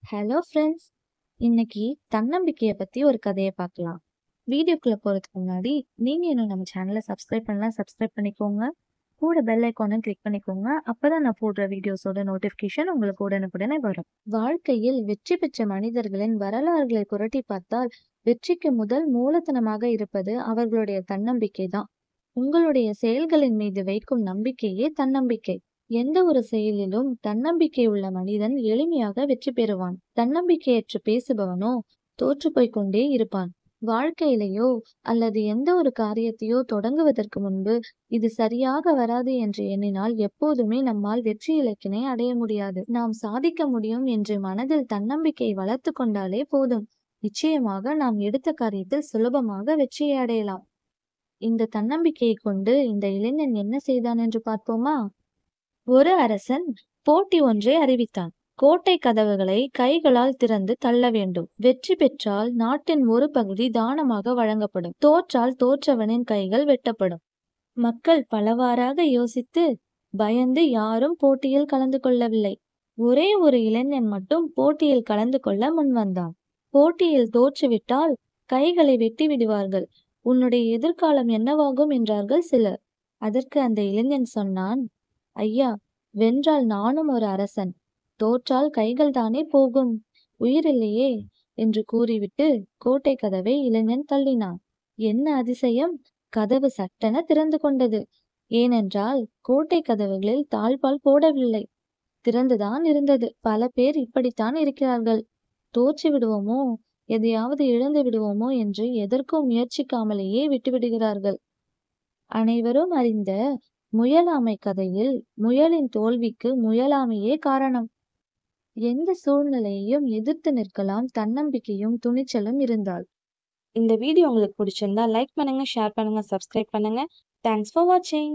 Hello friends! இன்னைக்கு தன்னம்பிக்கைய பத்தி ஒரு கதைய பார்க்கலாம். வீடியோக்குள்ள போறதுக்கு முன்னாடி, நீங்க இன்னும் நம்ம சேனல சப்ஸ்கிரைப் பண்ணலாம், சப்ஸ்கிரைப் பண்ணிக்கோங்க. கூட பெல் ஐகானையும் கிளிக் பண்ணிக்கோங்க. அப்பதான் நான் போடுற வீடியோஸோட நோட்டிஃபிகேஷன் உங்களுக்கு உடனுக்குடனே வரும். வாழ்க்கையில் வெற்றி பெற்ற மனிதர்களின் வரலாறுகளை புரட்டி பார்த்தால், வெற்றிக்கு முதல் மூலதனமாக இருப்பது அவர்களுடைய தன்னம்பிக்கை தான். உங்களுடைய செயல்களின் மீது வைக்கும் நம்பிக்கையே தன்னம்பிக்கை. எந்த ஒரு செயலிலும் தன்னம்பிக்கை உள்ள மனிதன் எளிமையாக வெற்றி பெறுவான். தன்னம்பிக்கையற்று பேசுபவனோ தோற்று போய்க் கொண்டே இருப்பான். வாழ்க்கையிலேயோ அல்லது எந்த ஒரு காரியத்தையோ தொடங்குவதற்கு முன்பு இது சரியாக வராது என்று எண்ணினால் எப்போதுமே நம்மால் வெற்றி இலக்கினை அடைய முடியாது. நாம் சாதிக்க முடியும் என்று மனதில் தன்னம்பிக்கை வளர்த்து கொண்டாலே போதும். நிச்சயமாக நாம் எடுத்த காரியத்தில் சுலபமாக வெற்றியை அடையலாம். இந்த தன்னம்பிக்கையை கொண்டு இந்த இளைஞன் என்ன செய்தான் என்று பார்ப்போமா? ஒரு அரசன் போட்டி ஒன்றை அறிவித்தான். கோட்டை கதவுகளை கைகளால் திறந்து தள்ள வேண்டும். வெற்றி பெற்றால் நாட்டின் ஒரு பகுதி தானமாக வழங்கப்படும். தோற்றால் தோற்றவனின் கைகள் வெட்டப்படும். மக்கள் பலவாறாக யோசித்து பயந்து யாரும் போட்டியில் கலந்து கொள்ளவில்லை. ஒரே ஒரு இளைஞன் மட்டும் போட்டியில் கலந்து கொள்ள முன்வந்தான். போட்டியில் தோற்றுவிட்டால் கைகளை வெட்டி விடுவார்கள். உன்னுடைய எதிர்காலம் என்னவாகும் என்றார்கள் சிலர். அதற்கு அந்த இளைஞன் சொன்னான், ஐயா, வென்றால் நானும் ஒரு அரசன், தோற்றால் கைகள் தானே போகும், உயிரில்லையே என்று கூறிவிட்டு கோட்டை கதவை இளைஞன் தள்ளினான். என்ன அதிசயம்! கதவு சட்டென திறந்து கொண்டது. ஏனென்றால் கோட்டை கதவுகளில் தாழ்பால் போடவில்லை, திறந்துதான் இருந்தது. பல பேர் இப்படித்தான் இருக்கிறார்கள். தோற்று விடுவோமோ, எதையாவது இழந்து விடுவோமோ என்று எதற்கும் முயற்சிக்காமலேயே விட்டுவிடுகிறார்கள். அனைவரும் அறிந்த முயலாமை கதையில் முயலின் தோல்விக்கு முயலாமையே காரணம். எந்த சூழ்நிலையையும் எதிர்த்து நிற்கலாம் தன்னம்பிக்கையும் துணிச்சலும் இருந்தால். இந்த வீடியோ உங்களுக்கு பிடிச்சிருந்தா லைக் பண்ணுங்க, ஷேர் பண்ணுங்க, சப்ஸ்கிரைப் பண்ணுங்க. தேங்க்ஸ் ஃபார் வாட்சிங்.